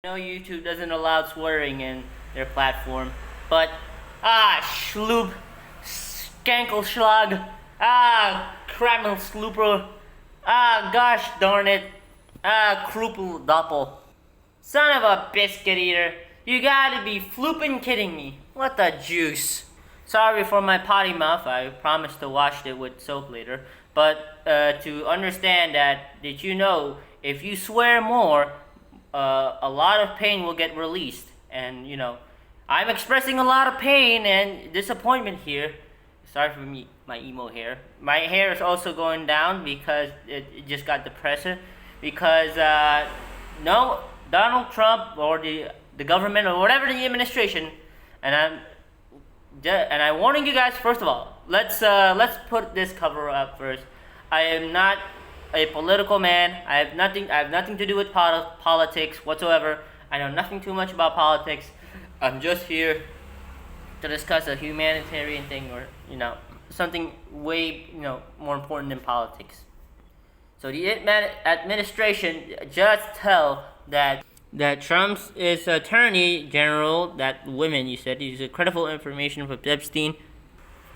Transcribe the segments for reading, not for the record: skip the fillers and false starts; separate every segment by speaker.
Speaker 1: I know YouTube doesn't allow swearing in their platform, but schloop, skankelschlag, krammel slooper, gosh darn it, kroepel doppel. Son of a biscuit eater, you gotta be flooping kidding me. What the juice? Sorry for my potty mouth, I promise to wash it with soap later. But to understand that, did you know, if you swear more, a lot of pain will get released. And, I'm expressing a lot of pain and disappointment here. Sorry for me, my emo hair. My hair is also going down because it just got depressed. Because, no, Donald Trump or the government or whatever the administration, and I'm warning you guys. First of all, let's put this cover up first. I am not a political man. I have nothing to do with politics whatsoever. I know nothing too much about politics. I'm just here to discuss a humanitarian thing, or something way more important than politics. So the administration just tell that Trump's attorney general, that woman you said, is credible information from Epstein,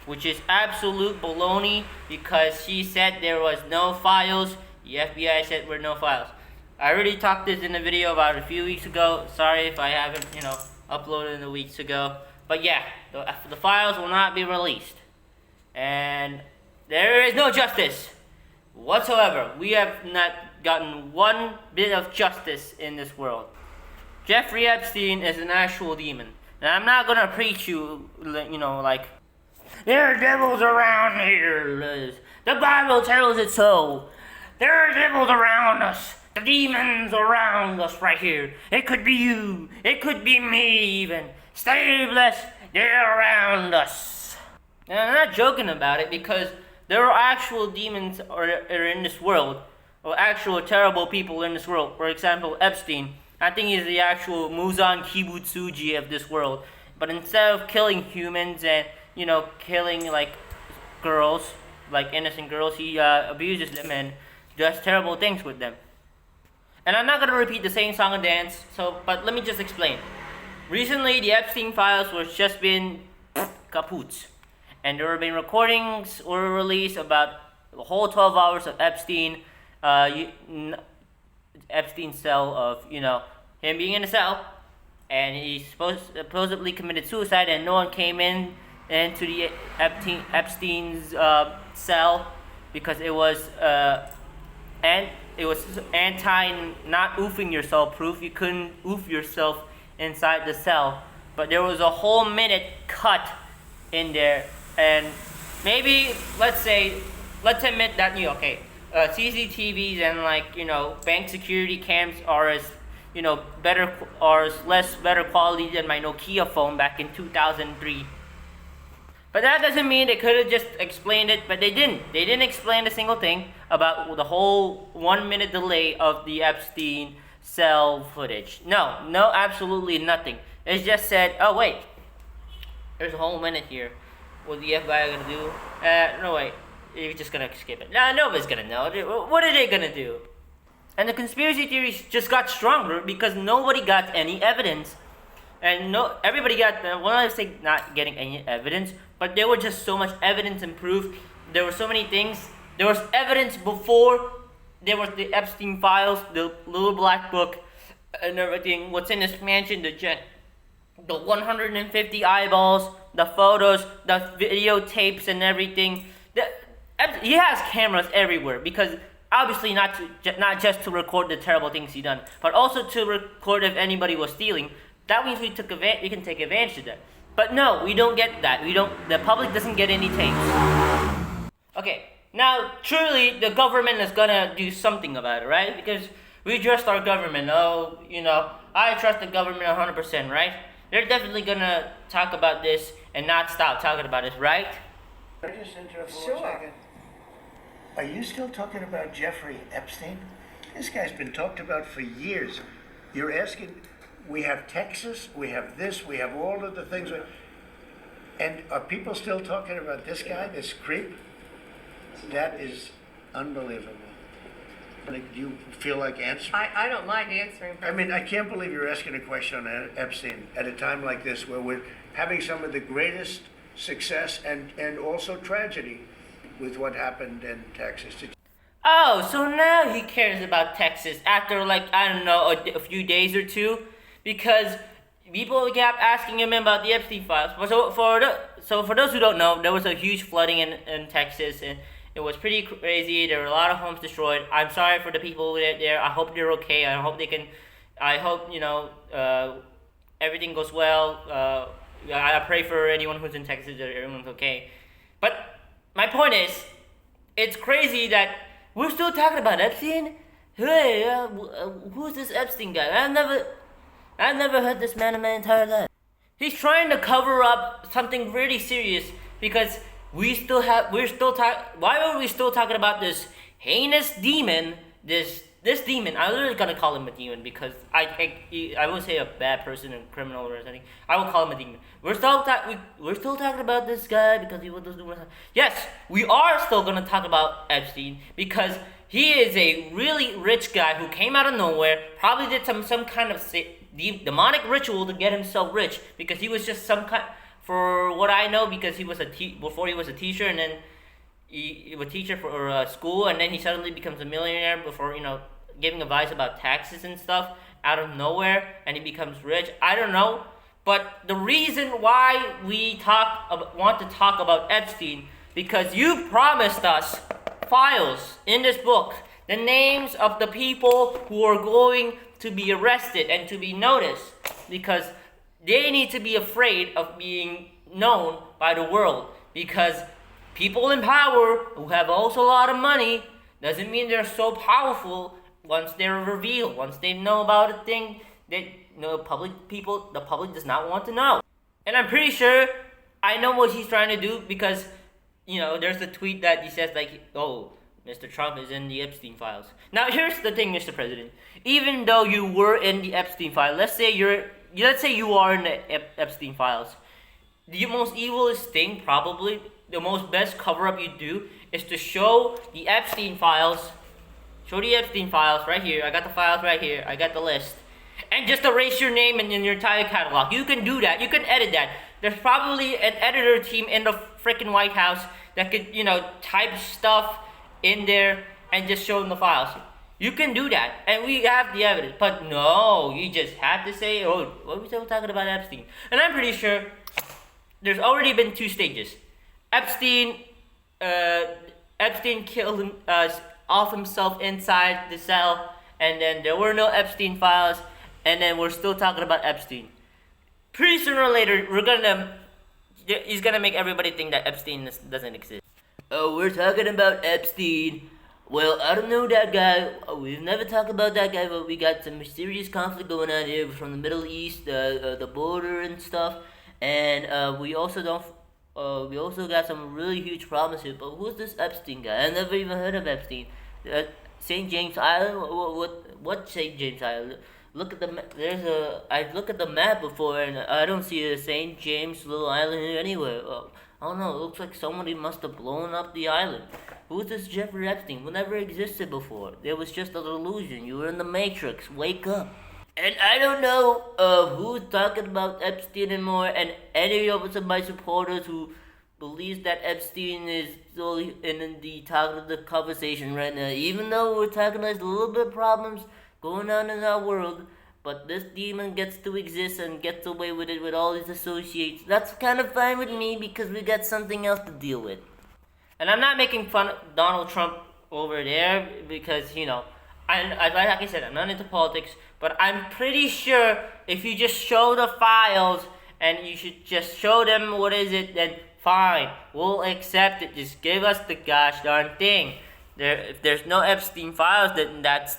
Speaker 1: which is absolute baloney because she said there was no files. The FBI said there were no files. I already talked this in a video about a few weeks ago. Sorry if I haven't, uploaded in the weeks ago. But yeah, the files will not be released. And there is no justice whatsoever. We have not gotten one bit of justice in this world. Jeffrey Epstein is an actual demon. And I'm not gonna preach you, like, there are devils around here, Liz. The Bible tells it so. There are devils around us. The demons around us right here. It could be you. It could be me even. Stay blessed. They're around us. And I'm not joking about it because there are actual demons are in this world. Or actual terrible people in this world. For example, Epstein. I think he's the actual Muzan Kibutsuji of this world. But instead of killing humans and killing like girls, like innocent girls, he abuses them and does terrible things with them. And I'm not gonna repeat the same song and dance. But let me just explain. Recently, the Epstein files was just been kaput, and there have been recordings were released about the whole 12 hours of Epstein's cell of him being in a cell, and he supposedly committed suicide, and no one came into the Epstein's cell because it was anti not oofing yourself proof. You couldn't oof yourself inside the cell, but there was a whole minute cut in there, and maybe let's admit that CCTVs and bank security cams are as better quality than my Nokia phone back in 2003. But that doesn't mean they could have just explained it, but they didn't. They didn't explain a single thing about the whole 1 minute delay of the Epstein cell footage. No, absolutely nothing. It just said, oh wait, there's a whole minute here. What the FBI gonna do? No wait, you're just gonna skip it. No, nobody's gonna know. What are they gonna do? And the conspiracy theories just got stronger because nobody got any evidence. And everybody got, well, I say not getting any evidence, but there were just so much evidence and proof. There were so many things. There was evidence before there was the Epstein files, the little black book, and everything. What's in this mansion, the 150 eyeballs, the photos, the videotapes, and everything. He has cameras everywhere because obviously not just to record the terrible things he done, but also to record if anybody was stealing. That means we can take advantage of that. But no, we don't get that. The public doesn't get any tapes. Okay, now truly the government is gonna do something about it, right? Because we trust our government. Oh, I trust the government 100%, right? They're definitely gonna talk about this and not stop talking about it, right?
Speaker 2: Can I just interrupt for 1 second? Are you still talking about Jeffrey Epstein? This guy's been talked about for years. You're asking... We have Texas, we have this, we have all of the things. And are people still talking about this guy, this creep? That is unbelievable. Like, do you feel like answering?
Speaker 3: I don't mind answering.
Speaker 2: I mean, I can't believe you're asking a question on Epstein at a time like this where we're having some of the greatest success and also tragedy with what happened in Texas.
Speaker 1: Oh, so now he cares about Texas after, like, I don't know, a few days or two, because people kept asking him about the Epstein files. So for those who don't know, there was a huge flooding in Texas, and it was pretty crazy. There were a lot of homes destroyed. I'm sorry for the people there. I hope they're okay. I hope everything goes well. I pray for anyone who's in Texas that everyone's okay. But my point is, it's crazy that we're still talking about Epstein. Hey, who's this Epstein guy? I've never heard this man in my entire life. He's trying to cover up something really serious because we're still why are we still talking about this heinous demon, this demon? I'm literally gonna call him a demon because I won't say a bad person, a criminal or anything. I will call him a demon. We're still talking about this guy because he was doing. Yes, we are still gonna talk about Epstein because he is a really rich guy who came out of nowhere, probably did some kind of demonic ritual to get himself rich because he was just some kind. For what I know, because he was before he was a teacher, and then he was a teacher for a school, and then he suddenly becomes a millionaire before giving advice about taxes and stuff out of nowhere, and he becomes rich. I don't know, but the reason why we want to talk about Epstein because you promised us files in this book, the names of the people who are going to be arrested and to be noticed because they need to be afraid of being known by the world because people in power who have also a lot of money doesn't mean they're so powerful once they're revealed, once they know about a thing that the public does not want to know. And I'm pretty sure I know what he's trying to do because, there's a tweet that he says like, oh, Mr. Trump is in the Epstein files. Now here's the thing, Mr. President. Even though you were in the Epstein file, let's say you are in the Epstein files. The most evilest thing, probably, the most best cover-up you do is to show the Epstein files. Show the Epstein files right here. I got the files right here. I got the list. And just erase your name in your entire catalog. You can do that. You can edit that. There's probably an editor team in the freaking White House that could, type stuff in there and just show them the files. You can do that, and we have the evidence. But no, you just have to say, oh, what are we still talking about Epstein? And I'm pretty sure there's already been 2 stages. Epstein killed off himself inside the cell, and then there were no Epstein files, and then we're still talking about Epstein. Pretty sooner or later, he's gonna make everybody think that Epstein doesn't exist. Oh, we're talking about Epstein. Well, I don't know that guy. We've never talked about that guy, but we got some mysterious conflict going on here from the Middle East, the border and stuff. And we also got some really huge problems here. But who's this Epstein guy? I never even heard of Epstein. St. James Island. What St. James Island? Look at I looked at the map before, and I don't see a St. James little island here anywhere. I don't know. It looks like somebody must have blown up the island. Who's this Jeffrey Epstein? Who never existed before? It was just a delusion. You were in the Matrix. Wake up. And I don't know who's talking about Epstein anymore, and any of my supporters who believes that Epstein is still in the conversation right now. Even though we're talking about a little bit of problems going on in our world, but this demon gets to exist and gets away with it with all his associates. That's kind of fine with me because we got something else to deal with. And I'm not making fun of Donald Trump over there because, like I said, I'm not into politics, but I'm pretty sure if you just show the files and you should just show them then fine, we'll accept it. Just give us the gosh darn thing. If there's no Epstein files, then that's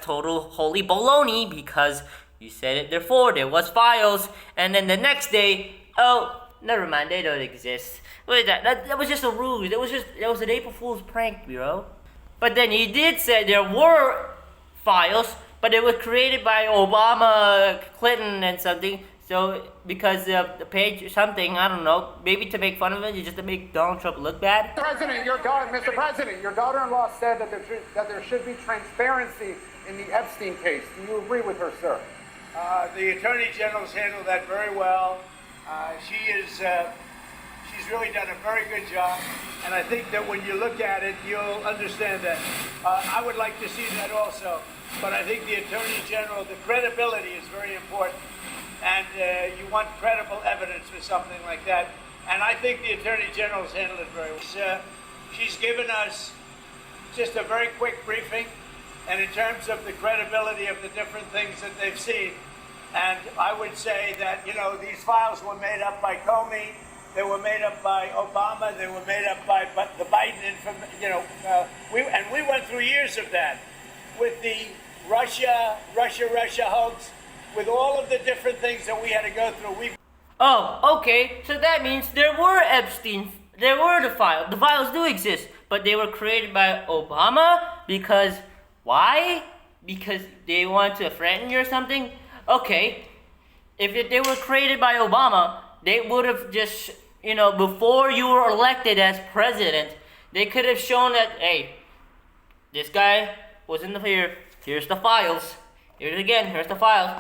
Speaker 1: total holy baloney because you said it before, there was files, and then the next day, oh, never mind, they don't exist. What is that? That was just a ruse. That was an April Fool's prank, bro. But then he did say there were files, but they were created by Obama, Clinton, and something. So because the page or something, I don't know, maybe to make fun of it, just to make Donald Trump look bad.
Speaker 3: Mr. President, your daughter-in-law said that there should be transparency in the Epstein case. Do you agree with her, sir?
Speaker 2: The Attorney General's handled that very well. She's really done a very good job, and I think that when you look at it, you'll understand that. I would like to see that also, but I think the Attorney General, the credibility is very important, and you want credible evidence for something like that, and I think the Attorney General's handled it very well. She's given us just a very quick briefing, and in terms of the credibility of the different things that they've seen, and I would say that, these files were made up by Comey, they were made up by Obama, they were made up by the Biden, we went through years of that with the Russia hoax, with all of the different things that we had to go through.
Speaker 1: Oh, okay. So that means there were the files. The files do exist, but they were created by Obama because why? Because they want to threaten you or something? Okay. If they were created by Obama, they would have just, before you were elected as president, they could have shown that, hey, this guy was in here. Here's the files. Here's the files.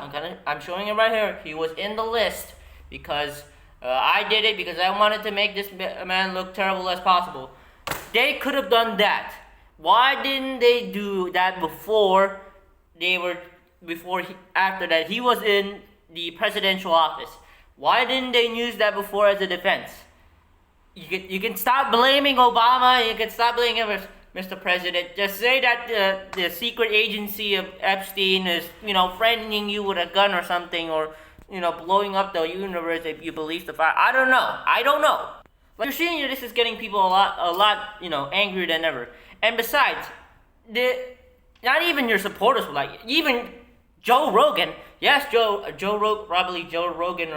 Speaker 1: I'm showing it right here. He was in the list because I did it because I wanted to make this man look terrible as possible. They could have done that. Why didn't they do that after that he was in the presidential office? Why didn't they use that before as a defense? You can stop blaming Obama. You can stop blaming Mr. President. Just say that the secret agency of Epstein is, threatening you with a gun or something, or, blowing up the universe if you believe the fire. I don't know. But you're seeing this is getting people a lot, angrier than ever. And besides, not even your supporters were like, even Joe Rogan. Yes, Joe Rogan,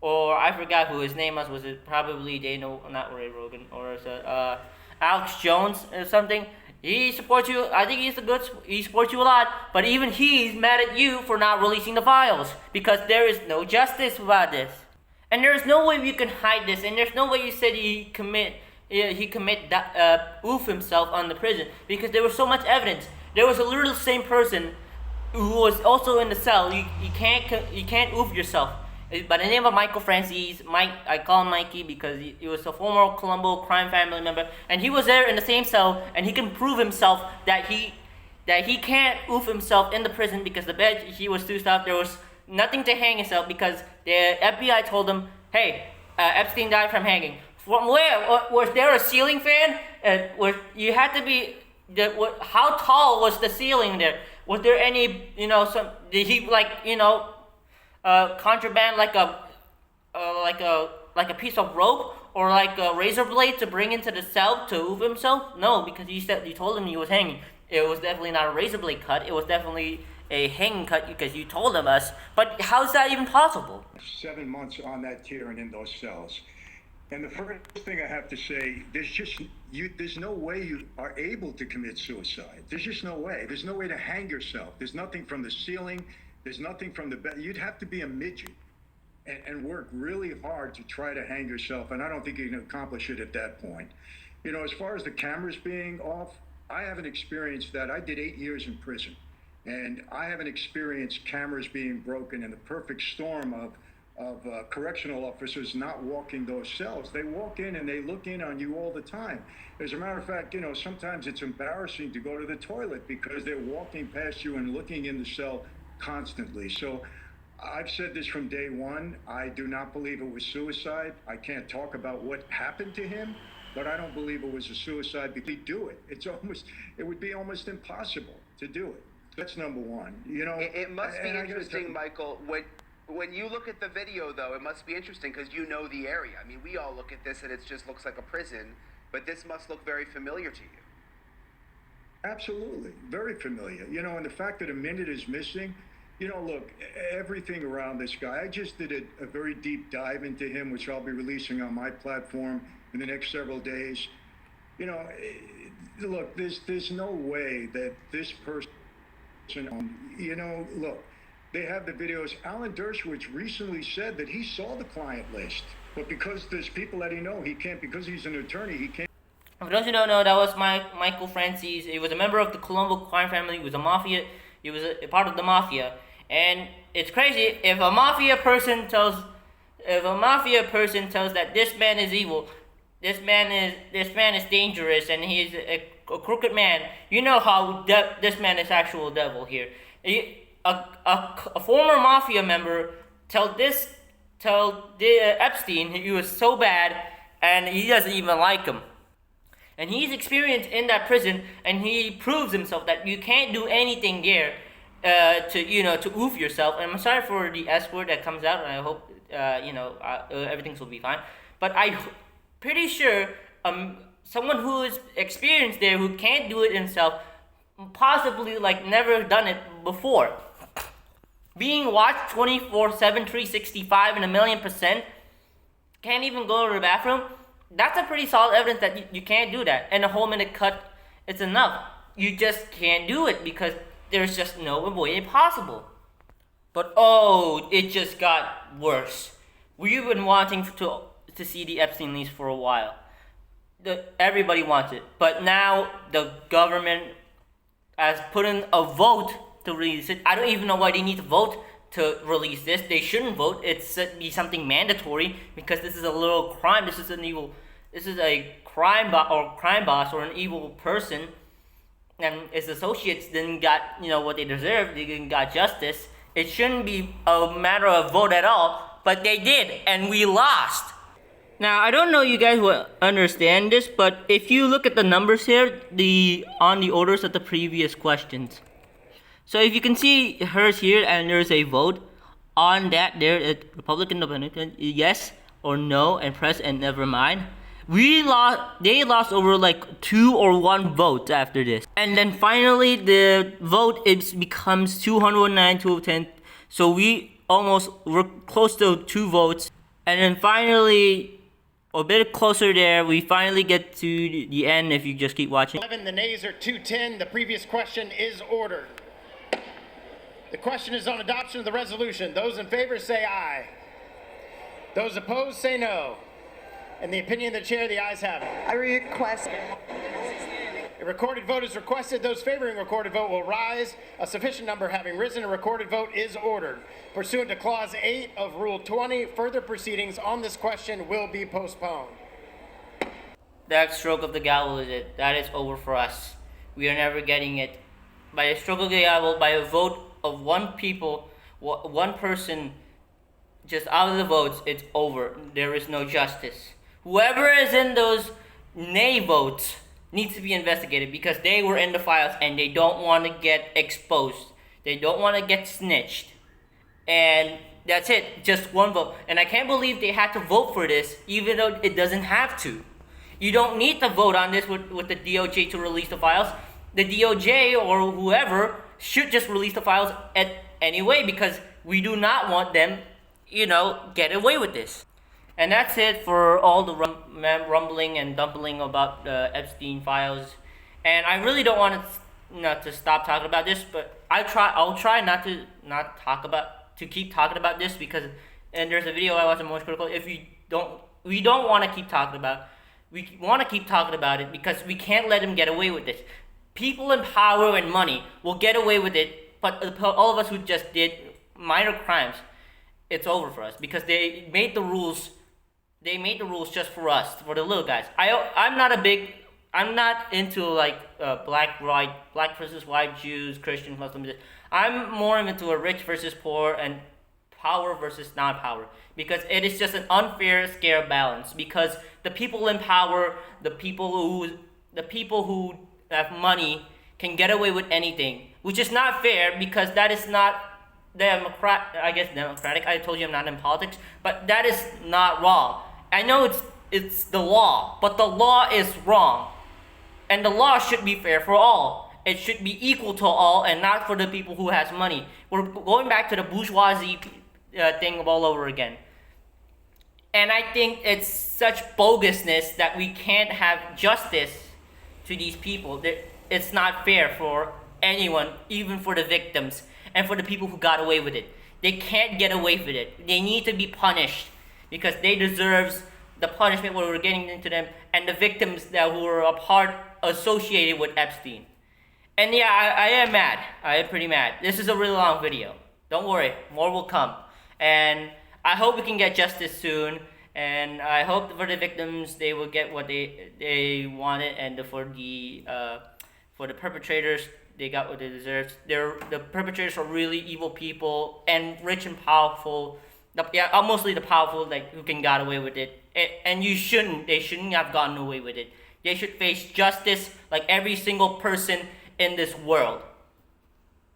Speaker 1: or I forgot who his name was. Was it probably not Ray Rogan, or is it Alex Jones or something? He supports you. I think he supports you a lot. But even he's mad at you for not releasing the files because there is no justice about this, and there's no way you can hide this, and there's no way you said he oof himself on the prison because there was so much evidence. There was a literal same person who was also in the cell. You can't oof yourself. By the name of Michael Francis, I call him Mikey because he was a former Colombo crime family member, and he was there in the same cell, and he can prove himself that he can't oof himself in the prison because the bed he was too soft. There was nothing to hang himself because the FBI told him, hey, Epstein died from hanging. From where? Was there a ceiling fan? You had to be. How tall was the ceiling there? Was there any, did he contraband like a piece of rope or like a razor blade to bring into the cell to oof himself? No, because you told him he was hanging. It was definitely not a razor blade cut. It was definitely a hanging cut because you told us. But how's that even possible?
Speaker 4: 7 months on that tier and in those cells. And the first thing I have to say, there's no way you are able to commit suicide. There's just no way. There's no way to hang yourself. There's nothing from the ceiling. There's nothing from the bed. You'd have to be a midget and work really hard to try to hang yourself. And I don't think you can accomplish it at that point. As far as the cameras being off, I haven't experienced that. I did 8 years in prison, and I haven't experienced cameras being broken in the perfect storm of correctional officers not walking those cells. They walk in and they look in on you all the time. As a matter of fact, sometimes it's embarrassing to go to the toilet because they're walking past you and looking in the cell constantly. So I've said this from day one. I do not believe it was suicide. I can't talk about what happened to him, but I don't believe it was a suicide because he'd do it. It would be almost impossible to do it. That's number one.
Speaker 5: It must be interesting, Michael, when you look at the video, though, it must be interesting because you know the area. I mean, we all look at this and it just looks like a prison, but this must look very familiar to you.
Speaker 4: Absolutely. Very familiar. And the fact that a minute is missing, look, everything around this guy, I just did a very deep dive into him, which I'll be releasing on my platform in the next several days. Look, there's no way that this person, look, They have the videos. Alan Dershowitz recently said that he saw the client list, but because there's people that he know, he can't, because he's an attorney, he can't.
Speaker 1: For those who don't know, that was Michael Francis. He was a member of the Colombo crime family. He was a mafia. He was a part of the mafia. And it's crazy, if a mafia person tells that this man is evil, this man is dangerous, and he's a crooked man, you know how this man is actual devil here. A former mafia member told Epstein he was so bad, and he doesn't even like him. And he's experienced in that prison, and he proves himself that you can't do anything there to oof yourself. And I'm sorry for the S word that comes out, and I hope everything will be fine. But I'm pretty sure someone who is experienced there, who can't do it himself, possibly like never done it before, being watched 24/7, 365, and 1,000,000%, can't even go to the bathroom. That's a pretty solid evidence that you can't do that. And a whole minute cut, it's enough. You just can't do it because there's just no way possible. But it just got worse. We've been wanting to see the Epstein leaks for a while. Everybody wants it. But now the government has put in a vote to release it. I don't even know why they need to vote to release this. They shouldn't vote. It should be something mandatory because this is a little crime. This is a crime boss or an evil person, and his associates didn't got what they deserved. They didn't got justice. It shouldn't be a matter of vote at all, but they did, and we lost. Now I don't know you guys will understand this, but if you look at the numbers here, on the orders of the previous questions. So if you can see hers here, and there's a vote on that there, Republican, Independent, yes or no, and press and never mind. They lost over like 2 or 1 vote after this. And then finally the vote, it becomes 209, 210. So we're close to 2 votes. And then finally, a bit closer there, we finally get to the end if you just keep watching.
Speaker 6: 11, the nays are 210. The previous question is ordered. The question is on adoption of the resolution. Those in favor say aye. Those opposed say no. In the opinion of the chair, the ayes have it.
Speaker 7: I request.
Speaker 6: A recorded vote is requested. Those favoring a recorded vote will rise. A sufficient number having risen, a recorded vote is ordered. Pursuant to Clause 8 of Rule 20, further proceedings on this question will be postponed.
Speaker 1: That stroke of the gavel is it. That is over for us. We are never getting it. By a stroke of the gavel, by a vote of one person just out of the votes, it's over. There is no justice. Whoever is in those nay votes needs to be investigated because they were in the files and they don't want to get exposed. They don't want to get snitched. And that's it, just 1 vote. And I can't believe they had to vote for this even though it doesn't have to. You don't need to vote on this with the DOJ to release the files. The DOJ or whoever should just release the files anyway because we do not want them, get away with this. And that's it for all the rumbling and dumpling about the Epstein files. And I really don't want to stop talking about this, but I'll try not to keep talking about this because, and there's a video I watched on Most Critical. We don't want to keep talking about. We want to keep talking about it because we can't let them get away with this. People in power and money will get away with it, but all of us who just did minor crimes, it's over for us because they made the rules. They made the rules just for us, for the little guys. I'm not into like black versus white, Jews, Christians, Muslims. I'm more into a rich versus poor and power versus non-power because it is just an unfair scale balance. Because the people in power, the people who have money can get away with anything, which is not fair because that is not democratic. I told you I'm not in politics, but that is not wrong. I know it's the law, but the law is wrong. And the law should be fair for all. It should be equal to all and not for the people who has money. We're going back to the bourgeoisie thing all over again. And I think it's such bogusness that we can't have justice to these people. It's not fair for anyone, even for the victims. and for the people who got away with it. They can't get away with it. They need to be punished because they deserve the punishment what we're getting into them, and the victims that were a part associated with Epstein. And yeah, I am mad. I am pretty mad. This is a really long video. Don't worry, more will come. And I hope we can get justice soon. And I hope for the victims they will get what they wanted, and for the perpetrators they got what they deserved. The perpetrators are really evil people and rich and powerful. Mostly the powerful, like who can got away with it. And they shouldn't have gotten away with it. They should face justice like every single person in this world.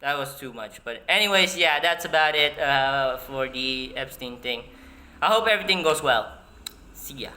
Speaker 1: That was too much, but anyways, yeah, that's about it for the Epstein thing. I hope everything goes well. See ya.